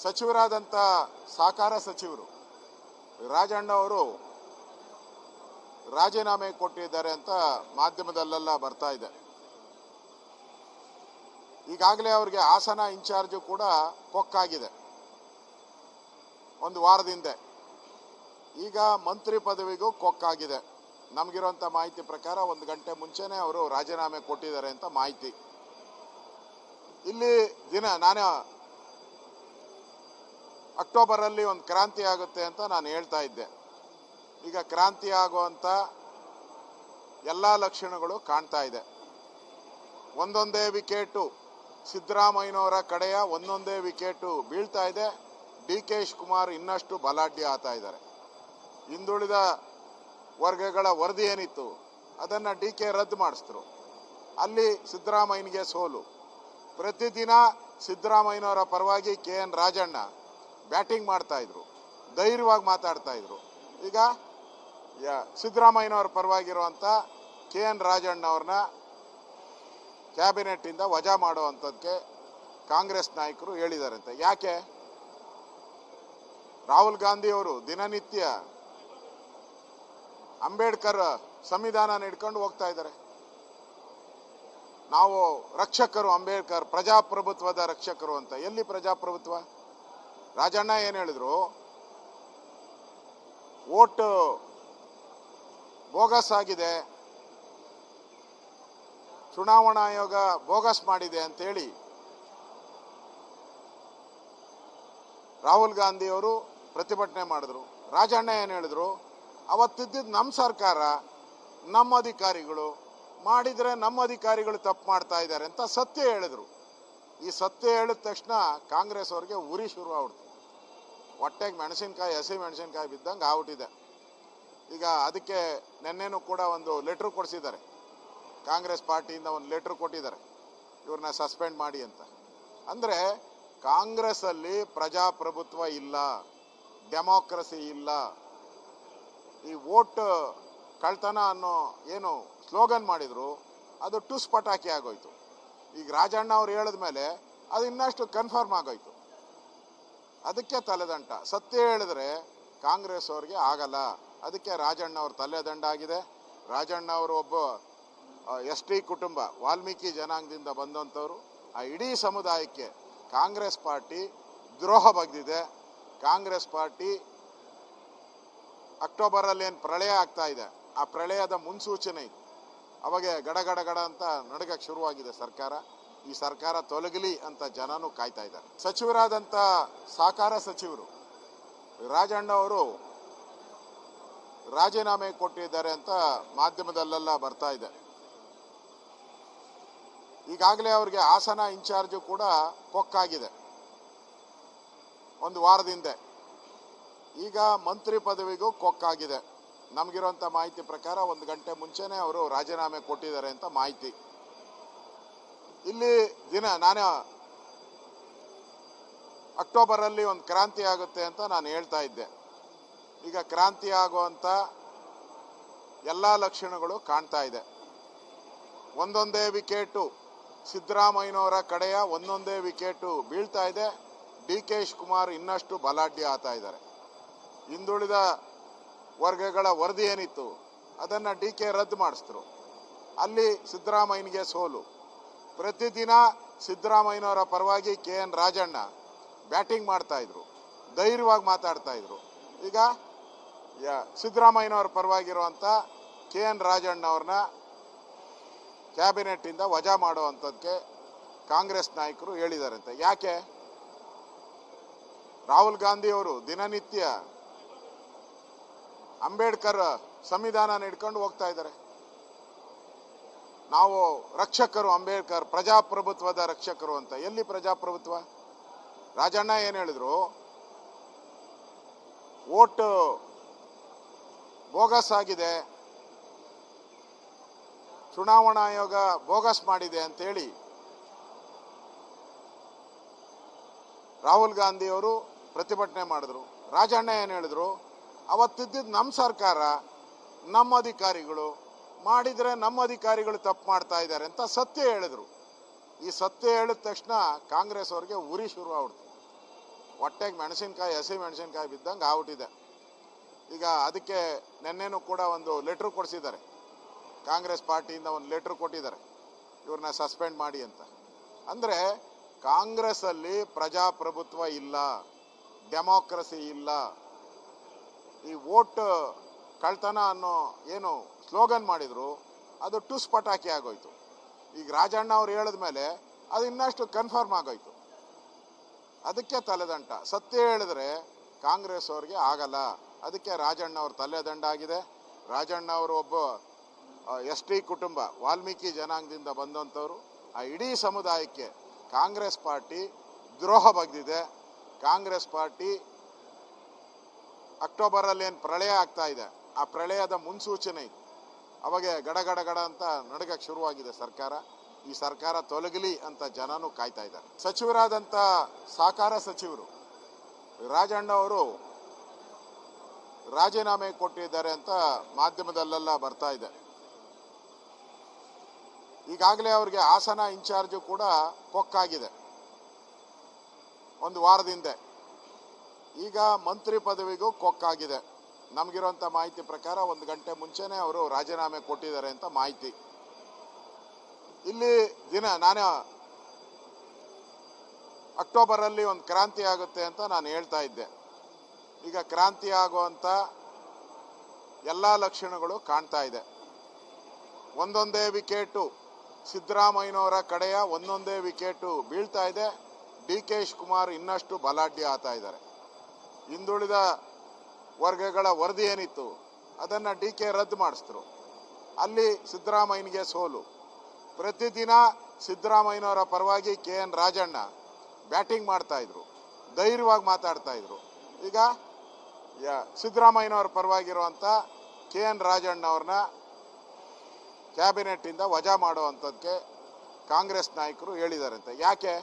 ಸಚಿವರಾದಂಥ ಸಹಕಾರ ಸಚಿವರು ರಾಜಣ್ಣ ಅವರು ರಾಜೀನಾಮೆ ಕೊಟ್ಟಿದ್ದಾರೆ ಅಂತ ಮಾಧ್ಯಮದಲ್ಲೆಲ್ಲ ಬರ್ತಾ ಇದೆ. ಈಗಾಗಲೇ ಅವರಿಗೆ ಹಾಸನ ಇನ್ಚಾರ್ಜ್ ಕೂಡ ಕೊಕ್ಕಾಗಿದೆ ಒಂದು ವಾರದಿಂದ. ಈಗ ಮಂತ್ರಿ ಪದವಿಗೂ ಕೊಕ್ಕಾಗಿದೆ. ನಮಗಿರುವಂಥ ಮಾಹಿತಿ ಪ್ರಕಾರ 1 ಗಂಟೆ ಮುಂಚೆನೇ ಅವರು ರಾಜೀನಾಮೆ ಕೊಟ್ಟಿದ್ದಾರೆ ಅಂತ ಮಾಹಿತಿ. ಇಲ್ಲಿ ನಾನು ಅಕ್ಟೋಬರಲ್ಲಿ ಒಂದು ಕ್ರಾಂತಿ ಆಗುತ್ತೆ ಅಂತ ನಾನು ಹೇಳ್ತಾ ಇದ್ದೆ. ಈಗ ಕ್ರಾಂತಿ ಆಗುವಂಥ ಎಲ್ಲ ಲಕ್ಷಣಗಳು ಕಾಣ್ತಾ ಇದೆ. ಒಂದೊಂದೇ ವಿಕೆಟು ಸಿದ್ದರಾಮಯ್ಯನವರ ಕಡೆಯ ಒಂದೊಂದೇ ವಿಕೆಟು ಬೀಳ್ತಾ ಇದೆ. DK ಶಿವಕುಮಾರ್ ಇನ್ನಷ್ಟು ಬಲಾಢ್ಯ ಆಗ್ತಾ ಇದ್ದಾರೆ. ಹಿಂದುಳಿದ ವರ್ಗಗಳ ವರದಿ ಏನಿತ್ತು ಅದನ್ನು DK ರದ್ದು ಮಾಡಿಸಿದ್ರು. ಅಲ್ಲಿ ಸಿದ್ದರಾಮಯ್ಯನಿಗೆ ಸೋಲು. ಪ್ರತಿದಿನ ಸಿದ್ದರಾಮಯ್ಯನವರ ಪರವಾಗಿ KN ರಾಜಣ್ಣ ಬ್ಯಾಟಿಂಗ್ ಮಾಡ್ತಾ ಇದ್ರು, ಧೈರ್ಯವಾಗಿ ಮಾತಾಡ್ತಾ ಇದ್ರು. ಈಗ ಸಿದ್ದರಾಮಯ್ಯನವರ ಪರವಾಗಿರುವಂಥ KN ರಾಜಣ್ಣ ಅವ್ರನ್ನ ಕ್ಯಾಬಿನೆಟ್ಟಿಂದ ವಜಾ ಮಾಡುವಂಥದ್ದಕ್ಕೆ ಕಾಂಗ್ರೆಸ್ ನಾಯಕರು ಹೇಳಿದಾರಂತೆ. ಯಾಕೆ? ರಾಹುಲ್ ಗಾಂಧಿ ಅವರು ದಿನನಿತ್ಯ ಅಂಬೇಡ್ಕರ್ ಸಂವಿಧಾನ ಹಿಡ್ಕೊಂಡು ಹೋಗ್ತಾ ಇದ್ದಾರೆ. ನಾವು ರಕ್ಷಕರು, ಅಂಬೇಡ್ಕರ್ ಪ್ರಜಾಪ್ರಭುತ್ವದ ರಕ್ಷಕರು ಅಂತ. ಎಲ್ಲಿ ಪ್ರಜಾಪ್ರಭುತ್ವ? ರಾಜಣ್ಣ ಏನು ಹೇಳಿದ್ರು? ವೋಟ್ ಬೋಗಸ್ ಆಗಿದೆ, ಚುನಾವಣಾ ಆಯೋಗ ಬೋಗಸ್ ಮಾಡಿದೆ ಅಂತೇಳಿ ರಾಹುಲ್ ಗಾಂಧಿ ಅವರು ಪ್ರತಿಭಟನೆ ಮಾಡಿದ್ರು. ರಾಜಣ್ಣ ಏನು ಹೇಳಿದ್ರು? ಅವತ್ತಿದ್ದ ನಮ್ಮ ಸರ್ಕಾರ, ನಮ್ಮ ಅಧಿಕಾರಿಗಳು ಮಾಡಿದರೆ ನಮ್ಮ ಅಧಿಕಾರಿಗಳು ತಪ್ಪು ಮಾಡ್ತಾ ಇದ್ದಾರೆ ಅಂತ ಸತ್ಯ ಹೇಳಿದ್ರು. ಈ ಸತ್ಯ ಹೇಳಿದ ತಕ್ಷಣ ಕಾಂಗ್ರೆಸ್ ಅವ್ರಿಗೆ ಉರಿ ಶುರು ಆಗ್ಬಿಡ್ತು. ಹೊಟ್ಟೆಗೆ ಮೆಣಸಿನ್ಕಾಯಿ, ಹಸಿ ಮೆಣಸಿನ್ಕಾಯಿ ಬಿದ್ದಂಗೆ ಆಗ್ಬಿಟ್ಟಿದೆ. ಈಗ ಅದಕ್ಕೆ ನಿನ್ನೆನೂ ಕೂಡ ಒಂದು ಲೆಟ್ರ್ ಕೊಡಿಸಿದ್ದಾರೆ. ಕಾಂಗ್ರೆಸ್ ಪಾರ್ಟಿಯಿಂದ ಒಂದು ಲೆಟ್ರ್ ಕೊಟ್ಟಿದ್ದಾರೆ, ಇವ್ರನ್ನ ಸಸ್ಪೆಂಡ್ ಮಾಡಿ ಅಂತ. ಅಂದರೆ ಕಾಂಗ್ರೆಸ್ಸಲ್ಲಿ ಪ್ರಜಾಪ್ರಭುತ್ವ ಇಲ್ಲ, ಡೆಮೋಕ್ರಸಿ ಇಲ್ಲ. ಈ ವೋಟ್ ಕಳ್ತನ ಅನ್ನೋ ಏನು ಸ್ಲೋಗನ್ ಮಾಡಿದ್ರು ಅದು ಟುಸ್ ಪಟಾಕಿ ಆಗೋಯ್ತು. ಈಗ ರಾಜಣ್ಣ ಅವ್ರು ಹೇಳಿದ ಮೇಲೆ ಅದು ಇನ್ನಷ್ಟು ಕನ್ಫರ್ಮ್ ಆಗೋಯ್ತು. ಅದಕ್ಕೆ ತಲೆದಂಡ. ಸತ್ಯ ಹೇಳಿದ್ರೆ ಕಾಂಗ್ರೆಸ್ ಅವ್ರಿಗೆ ಆಗಲ್ಲ. ಅದಕ್ಕೆ ರಾಜಣ್ಣ ಅವ್ರ ತಲೆದಂಡ ಆಗಿದೆ. ರಾಜಣ್ಣ ಅವರು ಒಬ್ಬ ST ಕುಟುಂಬ, ವಾಲ್ಮೀಕಿ ಜನಾಂಗದಿಂದ ಬಂದಂಥವ್ರು. ಆ ಇಡೀ ಸಮುದಾಯಕ್ಕೆ ಕಾಂಗ್ರೆಸ್ ಪಾರ್ಟಿ ದ್ರೋಹ ಬಗೆದಿದೆ. ಕಾಂಗ್ರೆಸ್ ಪಾರ್ಟಿ ಅಕ್ಟೋಬರಲ್ಲಿ ಏನು ಪ್ರಳಯ ಆಗ್ತಾ ಇದೆ, ಆ ಪ್ರಳಯದ ಮುನ್ಸೂಚನೆ ಇದೆ. ಅವಾಗ ಗಡ ಅಂತ ನಡಗಕ್ಕೆ ಶುರುವಾಗಿದೆ ಸರ್ಕಾರ. ಈ ಸರ್ಕಾರ ತೊಲಗಲಿ ಅಂತ ಜನನೂ ಕಾಯ್ತಾ ಇದ್ದಾರೆ. ಸಚಿವರಾದಂಥ ಸಹಕಾರ ಸಚಿವರು ರಾಜಣ್ಣ ಅವರು ರಾಜೀನಾಮೆ ಕೊಟ್ಟಿದ್ದಾರೆ ಅಂತ ಮಾಧ್ಯಮದಲ್ಲೆಲ್ಲ ಬರ್ತಾ ಇದೆ. ಈಗಾಗಲೇ ಅವರಿಗೆ ಹಾಸನ ಇನ್ಚಾರ್ಜ್ ಕೂಡ ಕೊಕ್ಕಾಗಿದೆ ಒಂದು ವಾರದಿಂದ. ಈಗ ಮಂತ್ರಿ ಪದವಿಗೂ ಕೊಕ್ಕಾಗಿದೆ. ನಮಗಿರುವಂಥ ಮಾಹಿತಿ ಪ್ರಕಾರ 1 ಗಂಟೆ ಮುಂಚೆನೇ ಅವರು ರಾಜೀನಾಮೆ ಕೊಟ್ಟಿದ್ದಾರೆ ಅಂತ ಮಾಹಿತಿ. ಇಲ್ಲಿ ನಾನು ಅಕ್ಟೋಬರಲ್ಲಿ ಒಂದು ಕ್ರಾಂತಿ ಆಗುತ್ತೆ ಅಂತ ನಾನು ಹೇಳ್ತಾ ಇದ್ದೆ. ಈಗ ಕ್ರಾಂತಿ ಆಗುವಂಥ ಎಲ್ಲ ಲಕ್ಷಣಗಳು ಕಾಣ್ತಾ ಇದೆ. ಒಂದೊಂದೇ ವಿಕೆಟು ಸಿದ್ದರಾಮಯ್ಯನವರ ಕಡೆಯ ಒಂದೊಂದೇ ವಿಕೆಟು ಬೀಳ್ತಾ ಇದೆ. DK ಶಿವಕುಮಾರ್ ಇನ್ನಷ್ಟು ಬಲಾಢ್ಯ ಆಗ್ತಾ ಇದ್ದಾರೆ. ಹಿಂದುಳಿದ ವರ್ಗಗಳ ವರದಿ ಏನಿತ್ತು ಅದನ್ನು DK ರದ್ದು ಮಾಡಿಸಿದ್ರು. ಅಲ್ಲಿ ಸಿದ್ದರಾಮಯ್ಯನಿಗೆ ಸೋಲು. ಪ್ರತಿದಿನ ಸಿದ್ದರಾಮಯ್ಯನವರ ಪರವಾಗಿ KN ರಾಜಣ್ಣ ಬ್ಯಾಟಿಂಗ್ ಮಾಡ್ತಾ ಇದ್ರು, ಧೈರ್ಯವಾಗಿ ಮಾತಾಡ್ತಾ ಇದ್ರು. ಈಗ ಸಿದ್ದರಾಮಯ್ಯನವರ ಪರವಾಗಿರುವಂಥ KN ರಾಜಣ್ಣ ಅವ್ರನ್ನ ಕ್ಯಾಬಿನೆಟ್ಟಿಂದ ವಜಾ ಮಾಡುವಂಥದ್ದಕ್ಕೆ ಕಾಂಗ್ರೆಸ್ ನಾಯಕರು ಹೇಳಿದಾರಂತೆ. ಯಾಕೆ? ರಾಹುಲ್ ಗಾಂಧಿ ಅವರು ದಿನನಿತ್ಯ ಅಂಬೇಡ್ಕರ್ ಸಂವಿಧಾನ ಹಿಡ್ಕೊಂಡು ಹೋಗ್ತಾ ಇದ್ದಾರೆ. ನಾವು ರಕ್ಷಕರು, ಅಂಬೇಡ್ಕರ್ ಪ್ರಜಾಪ್ರಭುತ್ವದ ರಕ್ಷಕರು ಅಂತ. ಎಲ್ಲಿ ಪ್ರಜಾಪ್ರಭುತ್ವ? ರಾಜಣ್ಣ ಏನು ಹೇಳಿದ್ರು? ವೋಟ್ ಬೋಗಸ್ ಆಗಿದೆ, ಚುನಾವಣಾ ಆಯೋಗ ಬೋಗಸ್ ಮಾಡಿದೆ ಅಂತೇಳಿ ರಾಹುಲ್ ಗಾಂಧಿ ಅವರು ಪ್ರತಿಭಟನೆ ಮಾಡಿದ್ರು. ರಾಜಣ್ಣ ಏನು ಹೇಳಿದ್ರು? ಅವತ್ತಿದ್ದ ನಮ್ಮ ಸರ್ಕಾರ, ನಮ್ಮ ಅಧಿಕಾರಿಗಳು ಮಾಡಿದರೆ ನಮ್ಮ ಅಧಿಕಾರಿಗಳು ತಪ್ಪು ಮಾಡ್ತಾ ಇದ್ದಾರೆ ಅಂತ ಸತ್ಯ ಹೇಳಿದ್ರು. ಈ ಸತ್ಯ ಹೇಳಿದ ತಕ್ಷಣ ಕಾಂಗ್ರೆಸ್ ಅವ್ರಿಗೆ ಉರಿ ಶುರು ಆಗ್ಬಿಡ್ತು. ಹೊಟ್ಟೆಗೆ ಮೆಣಸಿನ್ಕಾಯಿ ಹಸಿ ಮೆಣಸಿನ್ಕಾಯಿ ಬಿದ್ದಂಗೆ ಆಗ್ಬಿಟ್ಟಿದೆ. ಈಗ ಅದಕ್ಕೆ ನಿನ್ನೆನೂ ಕೂಡ ಒಂದು ಲೆಟ್ರ್ ಕೊಡಿಸಿದ್ದಾರೆ, ಕಾಂಗ್ರೆಸ್ ಪಾರ್ಟಿಯಿಂದ ಒಂದು ಲೆಟ್ರ್ ಕೊಟ್ಟಿದ್ದಾರೆ ಇವ್ರನ್ನ ಸಸ್ಪೆಂಡ್ ಮಾಡಿ ಅಂತ. ಅಂದರೆ ಕಾಂಗ್ರೆಸ್ ಅಲ್ಲಿ ಪ್ರಜಾಪ್ರಭುತ್ವ ಇಲ್ಲ, ಡೆಮೋಕ್ರಸಿ ಇಲ್ಲ. ಈ ವೋಟ್ ಕಳ್ತನ ಅನ್ನೋ ಏನು ಸ್ಲೋಗನ್ ಮಾಡಿದ್ರು ಅದು ಟುಸ್ ಪಟಾಕಿ ಆಗೋಯ್ತು. ಈಗ ರಾಜಣ್ಣ ಅವ್ರು ಹೇಳಿದ ಮೇಲೆ ಅದು ಇನ್ನಷ್ಟು ಕನ್ಫರ್ಮ್ ಆಗೋಯ್ತು. ಅದಕ್ಕೆ ತಲೆದಂಡ. ಸತ್ಯ ಹೇಳಿದ್ರೆ ಕಾಂಗ್ರೆಸ್ ಅವ್ರಿಗೆ ಆಗಲ್ಲ. ಅದಕ್ಕೆ ರಾಜಣ್ಣ ಅವ್ರ ತಲೆದಂಡ ಆಗಿದೆ. ರಾಜಣ್ಣ ಅವರು ಒಬ್ಬ ST ಕುಟುಂಬ, ವಾಲ್ಮೀಕಿ ಜನಾಂಗದಿಂದ ಬಂದಂಥವ್ರು. ಆ ಇಡೀ ಸಮುದಾಯಕ್ಕೆ ಕಾಂಗ್ರೆಸ್ ಪಾರ್ಟಿ ದ್ರೋಹ ಬಗೆದಿದೆ. ಕಾಂಗ್ರೆಸ್ ಪಾರ್ಟಿ ಅಕ್ಟೋಬರಲ್ಲಿ ಏನು ಪ್ರಳಯ ಆಗ್ತಾ ಇದೆ, ಆ ಪ್ರಳಯದ ಮುನ್ಸೂಚನೆ ಇದೆ. ಅವಾಗ ಗಡ ಅಂತ ನಡಗಕ್ಕೆ ಶುರುವಾಗಿದೆ ಸರ್ಕಾರ. ಈ ಸರ್ಕಾರ ತೊಲಗಲಿ ಅಂತ ಜನನೂ ಕಾಯ್ತಾ ಇದ್ದಾರೆ. ಸಚಿವರಾದಂಥ ಸಹಕಾರ ಸಚಿವರು ರಾಜಣ್ಣ ಅವರು ರಾಜೀನಾಮೆ ಕೊಟ್ಟಿದ್ದಾರೆ ಅಂತ ಮಾಧ್ಯಮದಲ್ಲೆಲ್ಲ ಬರ್ತಾ ಇದೆ. ಈಗಾಗಲೇ ಅವ್ರಿಗೆ ಹಾಸನ ಇನ್ಚಾರ್ಜು ಕೂಡ ಕೊಕ್ಕಾಗಿದೆ ಒಂದು ವಾರದಿಂದ. ಈಗ ಮಂತ್ರಿ ಪದವಿಗೂ ಕೊಕ್ಕಾಗಿದೆ. ನಮಗಿರುವಂಥ ಮಾಹಿತಿ ಪ್ರಕಾರ 1 ಗಂಟೆ ಮುಂಚೆನೇ ಅವರು ರಾಜೀನಾಮೆ ಕೊಟ್ಟಿದ್ದಾರೆ ಅಂತ ಮಾಹಿತಿ. ಇಲ್ಲಿ ನಾನು ಅಕ್ಟೋಬರಲ್ಲಿ ಒಂದು ಕ್ರಾಂತಿ ಆಗುತ್ತೆ ಅಂತ ನಾನು ಹೇಳ್ತಾ ಇದ್ದೆ. ಈಗ ಕ್ರಾಂತಿ ಆಗುವಂಥ ಎಲ್ಲ ಲಕ್ಷಣಗಳು ಕಾಣ್ತಾ ಇದೆ. ಒಂದೊಂದೇ ವಿಕೆಟು ಸಿದ್ದರಾಮಯ್ಯನವರ ಕಡೆಯ ಒಂದೊಂದೇ ವಿಕೆಟು ಬೀಳ್ತಾ ಇದೆ. DK ಶಿವಕುಮಾರ್ ಇನ್ನಷ್ಟು ಬಲಾಢ್ಯ ಆಗ್ತಾ ಇದ್ದಾರೆ. ಹಿಂದುಳಿದ ವರ್ಗಗಳ ವರದಿ ಏನಿತ್ತು ಅದನ್ನು DK ರದ್ದು ಮಾಡಿಸಿದ್ರು. ಅಲ್ಲಿ ಸಿದ್ದರಾಮಯ್ಯನಿಗೆ ಸೋಲು. ಪ್ರತಿದಿನ ಸಿದ್ದರಾಮಯ್ಯನವರ ಪರವಾಗಿ KN ರಾಜಣ್ಣ ಬ್ಯಾಟಿಂಗ್ ಮಾಡ್ತಾ ಇದ್ರು, ಧೈರ್ಯವಾಗಿ ಮಾತಾಡ್ತಾ ಇದ್ರು. ಈಗ ಸಿದ್ದರಾಮಯ್ಯನವರ ಪರವಾಗಿರುವಂಥ KN ರಾಜಣ್ಣ ಅವ್ರನ್ನ ಕ್ಯಾಬಿನೆಟ್ಟಿಂದ ವಜಾ ಮಾಡುವಂಥದ್ದಕ್ಕೆ ಕಾಂಗ್ರೆಸ್ ನಾಯಕರು ಹೇಳಿದಾರಂತೆ. ಯಾಕೆ?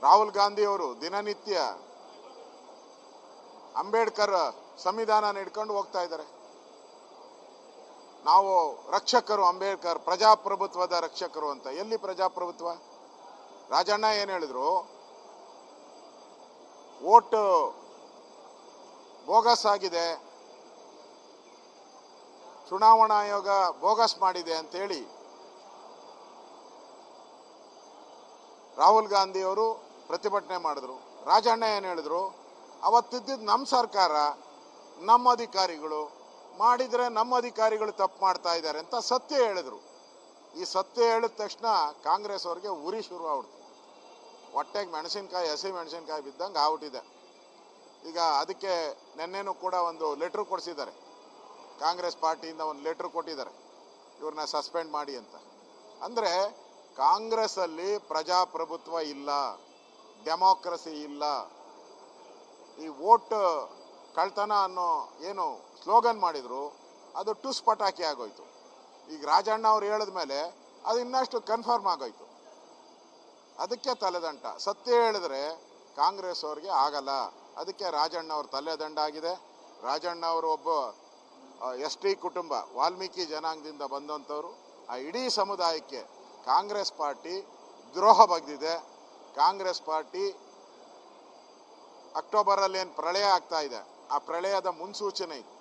ರಾಹುಲ್ ಗಾಂಧಿ ಅವರು ದಿನನಿತ್ಯ ಅಂಬೇಡ್ಕರ್ ಸಂವಿಧಾನ ಹಿಡ್ಕೊಂಡು ಹೋಗ್ತಾ ಇದ್ದಾರೆ. ನಾವು ರಕ್ಷಕರು, ಅಂಬೇಡ್ಕರ್ ಪ್ರಜಾಪ್ರಭುತ್ವದ ರಕ್ಷಕರು ಅಂತ. ಎಲ್ಲಿ ಪ್ರಜಾಪ್ರಭುತ್ವ? ರಾಜಣ್ಣ ಏನು ಹೇಳಿದ್ರು, ವೋಟ್ ಬೋಗಸ್ ಆಗಿದೆ, ಚುನಾವಣಾ ಆಯೋಗ ಬೋಗಸ್ ಮಾಡಿದೆ ಅಂತೇಳಿ ರಾಹುಲ್ ಗಾಂಧಿ ಅವರು ಪ್ರತಿಭಟನೆ ಮಾಡಿದ್ರು. ರಾಜಣ್ಣ ಏನು ಹೇಳಿದ್ರು, ಅವತ್ತಿದ್ದ ನಮ್ಮ ಸರ್ಕಾರ, ನಮ್ಮ ಅಧಿಕಾರಿಗಳು ಮಾಡಿದರೆ ನಮ್ಮ ಅಧಿಕಾರಿಗಳು ತಪ್ಪು ಮಾಡ್ತಾ ಇದ್ದಾರೆ ಅಂತ ಸತ್ಯ ಹೇಳಿದ್ರು. ಈ ಸತ್ಯ ಹೇಳಿದ ತಕ್ಷಣ ಕಾಂಗ್ರೆಸ್ ಅವ್ರಿಗೆ ಉರಿ ಶುರು ಆಗ್ಬಿಡ್ತು. ಹೊಟ್ಟೆಗೆ ಮೆಣಸಿನ್ಕಾಯಿ ಹಸಿ ಮೆಣಸಿನ್ಕಾಯಿ ಬಿದ್ದಂಗೆ ಆಗ್ಬಿಟ್ಟಿದೆ. ಈಗ ಅದಕ್ಕೆ ನಿನ್ನೆನೂ ಕೂಡ ಒಂದು ಲೆಟ್ರ್ ಕೊಡಿಸಿದ್ದಾರೆ, ಕಾಂಗ್ರೆಸ್ ಪಾರ್ಟಿಯಿಂದ ಒಂದು ಲೆಟ್ರ್ ಕೊಟ್ಟಿದ್ದಾರೆ ಇವ್ರನ್ನ ಸಸ್ಪೆಂಡ್ ಮಾಡಿ ಅಂತ. ಅಂದರೆ ಕಾಂಗ್ರೆಸ್ ಅಲ್ಲಿ ಪ್ರಜಾಪ್ರಭುತ್ವ ಇಲ್ಲ, ಡೆಮೋಕ್ರಸಿ ಇಲ್ಲ. ಈ ವೋಟ್ ಕಳ್ತನ ಅನ್ನೋ ಏನು ಸ್ಲೋಗನ್ ಮಾಡಿದ್ರು ಅದು ಟುಸ್ ಪಟಾಕಿ ಆಗೋಯ್ತು. ಈಗ ರಾಜಣ್ಣ ಅವ್ರು ಹೇಳಿದ ಮೇಲೆ ಅದು ಇನ್ನಷ್ಟು ಕನ್ಫರ್ಮ್ ಆಗೋಯ್ತು. ಅದಕ್ಕೆ ತಲೆದಂಡ. ಸತ್ಯ ಹೇಳಿದ್ರೆ ಕಾಂಗ್ರೆಸ್ ಅವ್ರಿಗೆ ಆಗಲ್ಲ. ಅದಕ್ಕೆ ರಾಜಣ್ಣ ಅವ್ರ ತಲೆದಂಡ ಆಗಿದೆ. ರಾಜಣ್ಣ ಅವರು ಒಬ್ಬ ST ಕುಟುಂಬ, ವಾಲ್ಮೀಕಿ ಜನಾಂಗದಿಂದ ಬಂದಂಥವ್ರು. ಆ ಇಡೀ ಸಮುದಾಯಕ್ಕೆ ಕಾಂಗ್ರೆಸ್ ಪಾರ್ಟಿ ದ್ರೋಹ ಬಗೆದಿದೆ. ಕಾಂಗ್ರೆಸ್ ಪಾರ್ಟಿ ಅಕ್ಟೋಬರಲ್ಲಿ ಏನು ಪ್ರಳಯ ಆಗ್ತಾ ಇದೆ, ಆ ಪ್ರಳಯದ ಮುನ್ಸೂಚನೆ ಇದೆ.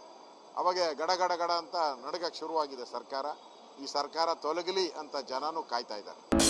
ಅವಾಗ ಗಡ ಅಂತ ನಡಗಕ್ಕೆ ಶುರುವಾಗಿದೆ ಸರ್ಕಾರ. ಈ ಸರ್ಕಾರ ತೊಲಗಲಿ ಅಂತ ಜನನೂ ಕಾಯ್ತಾ ಇದ್ದಾರೆ.